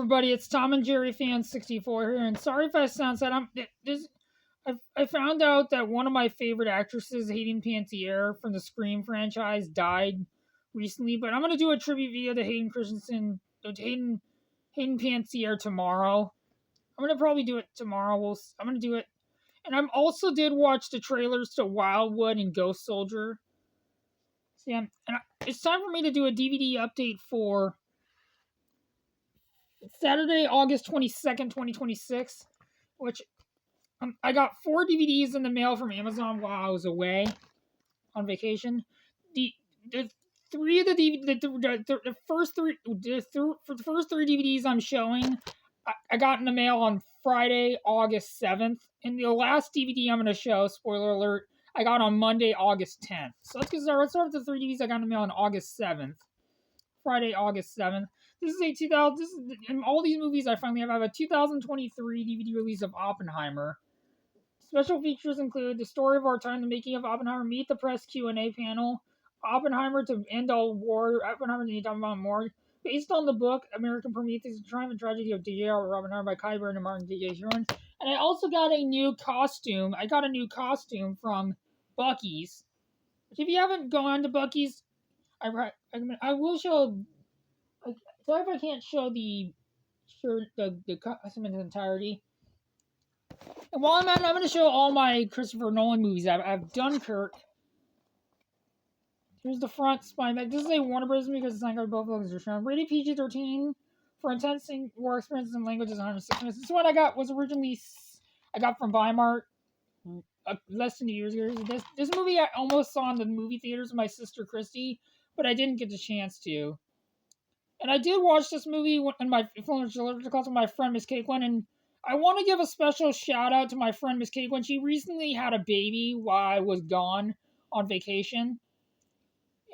everybody, it's Tom and Jerry Fan 64 here, and sorry if I sound sad. I found out that one of my favorite actresses, Hayden Panettiere from the Scream franchise, died recently. But I'm gonna do a tribute video to Hayden Panettiere tomorrow. I'm gonna probably do it tomorrow. I'm gonna do it, and I'm also did watch the trailers to Wildwood and Ghost Soldier. So yeah, it's time for me to do a DVD update for Saturday, August 22nd, 2026, which I got 4 DVDs in the mail from Amazon while I was away on vacation. The three of the first three for the first 3 DVDs I'm showing, I got in the mail on Friday, August 7th, and the last DVD I'm going to show, spoiler alert, I got on Monday, August 10th. So let's start with the 3 DVDs I got in the mail on August 7th. Friday, August 7th. This is in all these movies I finally have. I have a 2023 DVD release of Oppenheimer. Special features include the story of our time, the making of Oppenheimer, meet the press Q&A panel, Oppenheimer to end all war, Oppenheimer to need to talk about more, based on the book American Prometheus, The Triumph and Tragedy of J.R. Oppenheimer by Kai Bird and Martin J.J. Heron. And I also got a new costume. I got a new costume from Buc-ee's. If you haven't gone to Buc-ee's, I will show. Sorry if I can't show the shirt, the costume in its entirety. And while I'm at it, I'm going to show all my Christopher Nolan movies. I have Dunkirk. Here's the front spine back. This is a Warner Bros. Movie because it's not got both logos are shown. Rated PG-13 for intense war experiences and languages 106 minutes. This one I got from Weimar less than 2 years ago. This movie I almost saw in the movie theaters with my sister Christy, but I didn't get the chance to. And I did watch this movie in my with my friend Miss Caitlin, and I want to give a special shout out to my friend Miss Caitlin. She recently had a baby while I was gone on vacation.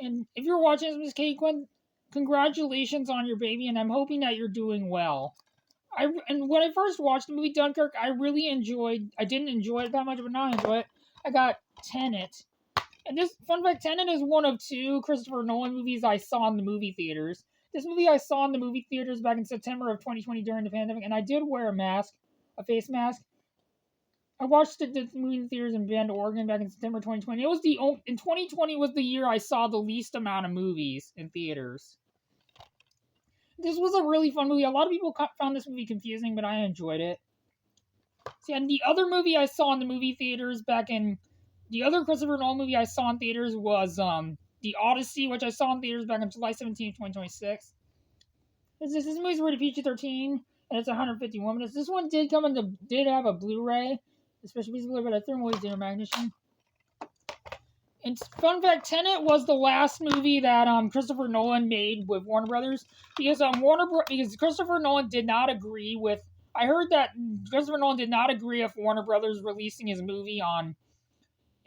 And if you're watching this, Miss Caitlin, congratulations on your baby, and I'm hoping that you're doing well. And when I first watched the movie Dunkirk, I didn't enjoy it that much, but now I enjoy it. I got Tenet. And this, fun fact, Tenet is one of 2 Christopher Nolan movies I saw in the movie theaters. This movie I saw in the movie theaters back in September of 2020 during the pandemic, and I did wear a face mask. I watched the movie in theaters in Bend, Oregon back in September 2020. In 2020 was the year I saw the least amount of movies in theaters. This was a really fun movie. A lot of people found this movie confusing, but I enjoyed it. See, and the other movie I saw in the movie theaters the other Christopher Nolan movie I saw in theaters was The Odyssey, which I saw in theaters back on July 17, 2026. This movie's rated PG-13, and it's 151 minutes. This one did have a Blu-ray, especially piece of Blu-ray, but I threw them away to Magnition. And fun fact, Tenet was the last movie that Christopher Nolan made with Warner Brothers, because Christopher Nolan did not agree with. I heard that Christopher Nolan did not agree with Warner Brothers releasing his movie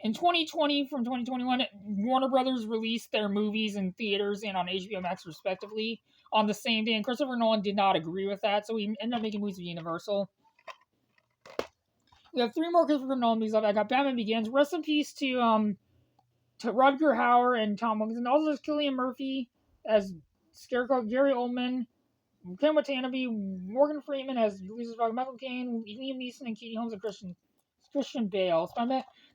in 2020 from 2021, Warner Brothers released their movies in theaters and on HBO Max respectively on the same day, and Christopher Nolan did not agree with that, so he ended up making movies with Universal. We have 3 more Christopher Nolan movies left. I got Batman Begins. Rest in peace to Rutger Hauer and Tom Wilkinson. Also, there's Cillian Murphy as Scarecrow, Gary Oldman, Ken Watanabe, Morgan Freeman as Lucius Fox, Michael Caine, Liam Neeson, and Katie Holmes, and Christian Bale.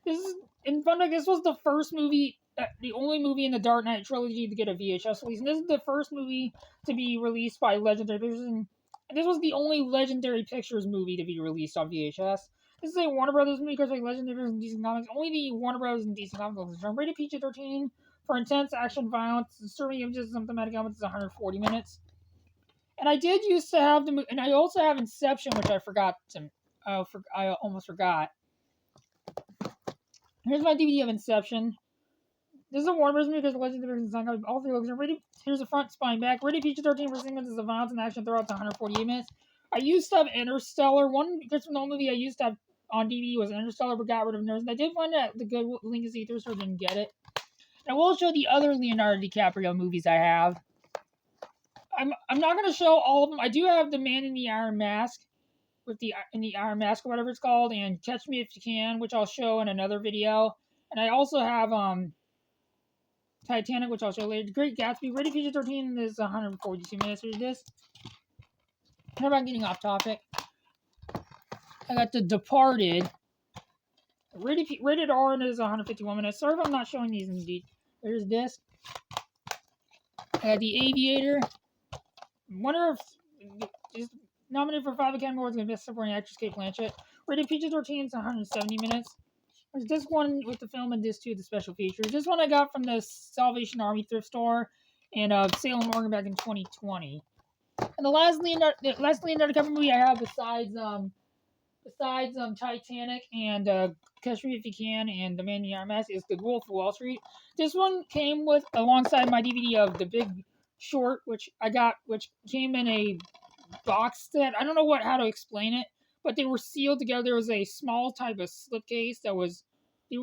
This was the first movie, the only movie in the Dark Knight trilogy to get a VHS release. And this is the first movie to be released by Legendary Pictures. And this was the only Legendary Pictures movie to be released on VHS. This is a Warner Brothers movie because like Legendary Pictures and DC Comics. Only the Warner Brothers and DC Comics are rated PG-13 for intense action, violence, disturbing images, and thematic elements. Is 140 minutes. And I did used to have and I also have Inception, which I forgot to. I almost forgot. Here's my DVD of Inception. This is a Warner Bros. Movie because Legendary Pictures all 3 logos are rated. Here's the front, spine, back. Rated PG-13 for segments of violence and action throughout to 148 minutes. I used to have Interstellar. One Christopher Nolan movie I used to have on DVD was Interstellar, but got rid of Nerds. And I did find that the good link is either, so I didn't get it. And I will show the other Leonardo DiCaprio movies I have. I'm not going to show all of them. I do have The Man in the Iron Mask. In the Iron Mask or whatever it's called, and Catch Me If You Can, which I'll show in another video. And I also have Titanic, which I'll show later. The Great Gatsby, rated PG-13 is 142 minutes. Here's this. How about getting off topic? I got The Departed. Rated R and it is 151 minutes. Sorry if I'm not showing these in detail. There's this. I got The Aviator. Wonder if is nominated for 5 Academy Awards and Best Supporting Actress Cate Blanchett. Rated PG-13, it's 170 minutes. There's this one with the film and this two the special features. This one I got from the Salvation Army thrift store in Salem, Oregon back in 2020. And the last Leonardo DiCaprio movie I have besides Titanic and Catch Me If You Can and The Man in the Iron Mask is The Wolf of Wall Street. This one came with alongside my DVD of The Big Short, which came in a box set. I don't know how to explain it, but they were sealed together. There was a small type of slipcase that was. These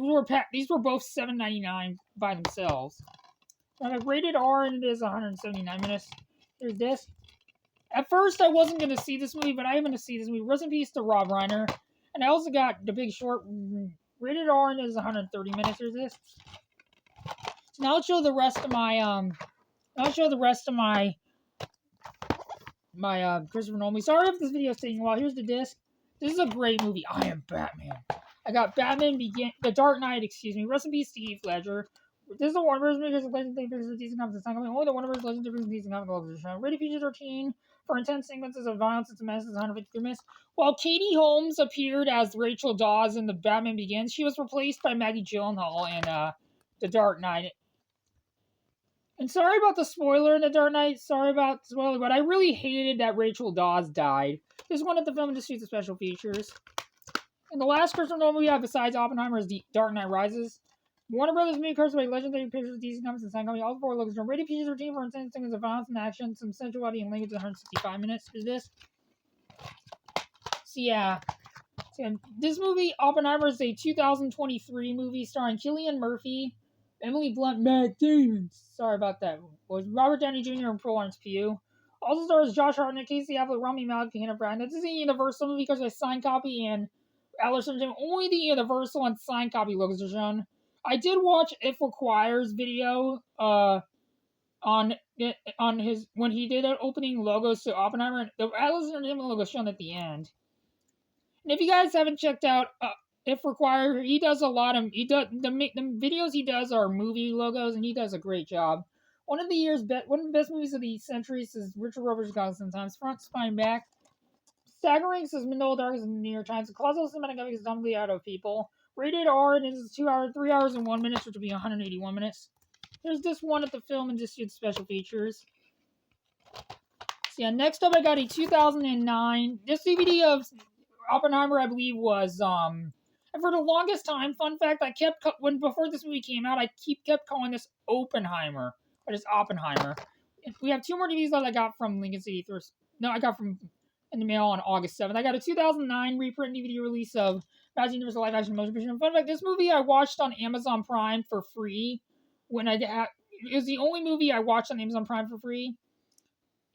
were both $7.99 by themselves. I have rated R and it is 179 minutes. There's this. At first, I wasn't going to see this movie, but I am going to see this movie. Rest in peace to Rob Reiner. And I also got The Big Short. Rated R and it is 130 minutes. There's this. So now I'll show the rest of my Christopher Nolan. Sorry if this video is taking a while. Here's the disc. This is a great movie. I Am Batman. I got The Dark Knight, Rest in peace to Heath Ledger. This is a Warner Bros. Movie. Legendary Pictures of DC Comics. Only the Warner Bros. Legendary Pictures of DC Comics. Rated PG-13 for intense sequences of violence and menaces. 153 minutes. While Katie Holmes appeared as Rachel Dawes in The Batman Begins, she was replaced by Maggie Gyllenhaal in The Dark Knight. And sorry about the spoiler in The Dark Knight. Sorry about the spoiler, but I really hated that Rachel Dawes died. This one at the film industry the special features. And the last Christopher Nolan movie I have besides Oppenheimer is The Dark Knight Rises. Warner Brothers movie cursed by Legendary Pictures of DC Comics and Sign Company. All 4 looks rated PG-13 for intense sequences of violence and action, some sensuality and language. 165 minutes. Is this? So yeah, this movie Oppenheimer is a 2023 movie starring Cillian Murphy, Emily Blunt, Matt Damon. Sorry about that. Was Robert Downey Jr. and Florence Pugh. Also stars Josh Hartnett, Casey Affleck, Rami Malek, and Hannah Brown. This is a Universal movie because I signed copy and Allison Jim. Only the Universal and signed copy logos are shown. I did watch If Requires video on his when he did an opening logos to Oppenheimer, and the Allison Jim logo shown at the end. And if you guys haven't checked out If Required, he does a lot of the videos he does are movie logos, and he does a great job. One of the best movies of the centuries is Richard Roberts' Gods Sometimes. Front, Spine, Back. Staggering says Manila Dark is in the New York Times. The Colossal Cinematic Epic is dumbly out of people. Rated R, and it is 3 hours and 1 minute, which would be 181 minutes. There's this one at the film and just special features. So yeah, next up I got a 2009. This DVD of Oppenheimer, I believe, was and for the longest time, fun fact, before this movie came out, I kept calling this Oppenheimer, but it's Oppenheimer. We have 2 more DVDs that I got from Lincoln City Thrift. No, I got from in the mail on August 7th. I got a 2009 reprint DVD release of Master Universal Live Action Motion Picture. Fun fact, this movie I watched on Amazon Prime for free when it was the only movie I watched on Amazon Prime for free.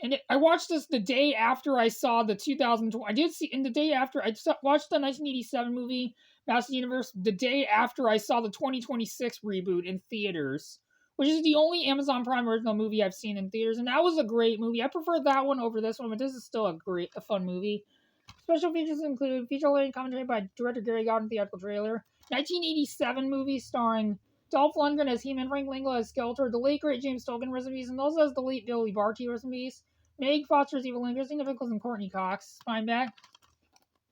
And I watched this the day after I saw the 2020. I did see in the day after I watched the 1987 movie Master Universe the day after I saw the 2026 reboot in theaters, which is the only Amazon Prime original movie I've seen in theaters, and that was a great movie. I prefer that one over this one, but this is still a fun movie. Special features include feature-length commentary by director Gary Goddard, theatrical trailer, 1987 movie starring Dolph Lundgren as He-Man, Frank Langella as Skeletor, the late great James Tolkien recipes, and also as the late Billy Barty recipes. Meg Foster's Evil Link, Christina Pickles, and Courtney Cox. Spineback.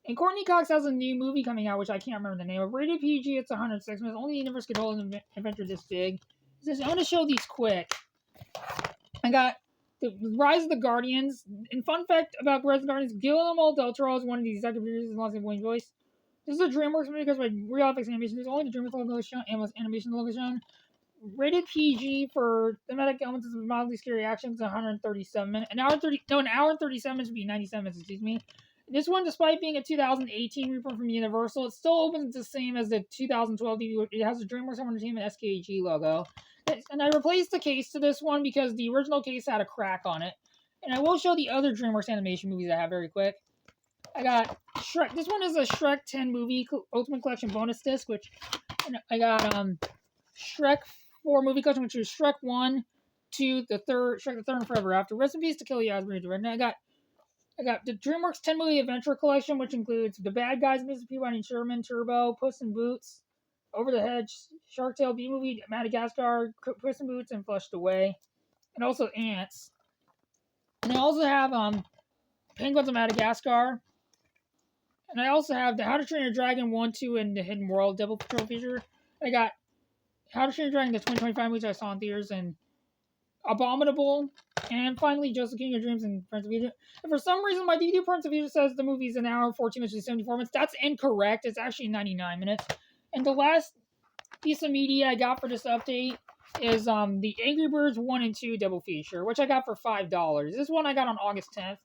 And Courtney Cox has a new movie coming out, which I can't remember the name of. Rated PG, it's 106 minutes. Only the universe could hold an adventure this big. I'm going to show these quick. I got The Rise of the Guardians. And fun fact about Rise of the Guardians, Guillermo del Toro is one of the executive producers in Los Angeles voice. This is a DreamWorks movie because by Real FX Animation. There's only the DreamWorks logo is shown and animation logo shown. Rated PG for thematic elements of mildly scary actions, 137 minutes. An hour and 37 minutes would be 97 minutes, excuse me. This one, despite being a 2018 reprint from Universal, it still opens the same as the 2012 DVD. It has a DreamWorks Entertainment SKG logo. And I replaced the case to this one because the original case had a crack on it. And I will show the other DreamWorks animation movies I have very quick. I got Shrek. This one is a Shrek 10 movie Ultimate Collection bonus disc, which I got Shrek 4 movie collection, which is Shrek 1, 2, the third, Shrek the Third and Forever After. Recipes to Kill You Asbury Direct. And I got I got the DreamWorks 10 movie adventure collection, which includes The Bad Guys, Mr. Peabody and Sherman, Turbo, Puss in Boots, Over the Hedge, Shark Tale, B Movie, Madagascar, Puss in Boots, and Flushed Away, and also Ants. And I also have Penguins of Madagascar, and I also have the How to Train Your Dragon 1, 2, and The Hidden World Devil Patrol feature. I got How to Train Your Dragon the 2025 movies I saw in theaters, and Abominable, and finally Joseph King of Dreams and Prince of Egypt. And for some reason, my DVD Prince of Egypt says the movie is an hour, 14 minutes, and 74 minutes. That's incorrect. It's actually 99 minutes. And the last piece of media I got for this update is the Angry Birds 1 and 2 double feature, which I got for $5. This one I got on August 10th.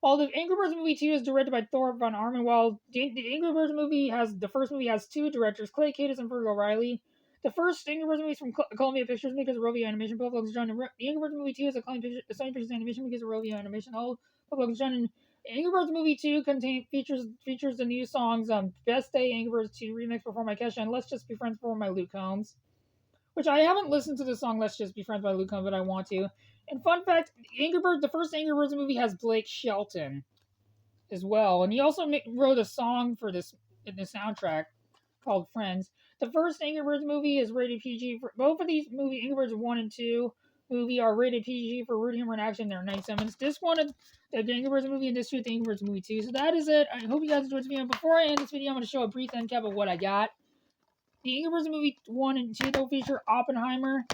While the Angry Birds movie 2 is directed by Thor von Arman, while the Angry Birds movie the first movie has two directors, Clay Kaytis and Virgil Riley. The first Angry Birds movie is from Columbia Pictures because of Rovio Animation. Both looks done. The Angry Birds movie 2 is a Sony Pictures Animation because of Rovio Animation. All looks done. And Angry Birds movie 2 features the new songs Best Day, Angry Birds 2 remix performed by Kesha, and Let's Just Be Friends performed by Luke Combs. Which I haven't listened to the song Let's Just Be Friends by Luke Combs, but I want to. And fun fact, the first Angry Birds movie has Blake Shelton as well. And he also wrote a song for this in the soundtrack called Friends. The first Angry Birds movie is rated PG. Both of these movies, Angry Birds 1 and 2 movie, are rated PG for rude humor and action. They're 97 minutes. This one is the Angry Birds movie, and this two is the Angry Birds movie 2. So that is it. I hope you guys enjoyed this video. Before I end this video, I'm going to show a brief end cap of what I got. The Angry Birds movie 1 and 2 will feature Oppenheimer,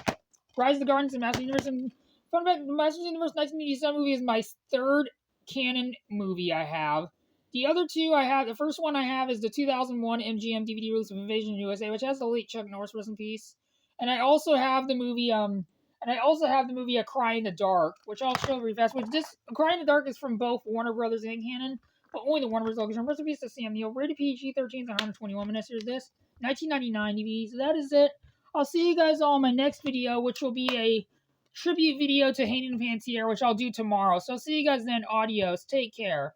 Rise of the Guardians, and Masters of the Universe. And fun fact, the Masters of the Universe 1987 movie is my third canon movie I have. The other two I have, the first one I have is the 2001 MGM DVD release of Invasion USA, which has the late Chuck Norris, rest in peace. And I also have the movie, A Cry in the Dark, which I'll show very fast. A Cry in the Dark is from both Warner Brothers and canon, but only the Warner Brothers location. Rest in peace to Sam Neill. Rated PG-13 is 121 minutes. Here's this 1999 DVD. So that is it. I'll see you guys all in my next video, which will be a tribute video to Hayden Panettiere, which I'll do tomorrow. So I'll see you guys then. Adios. Take care.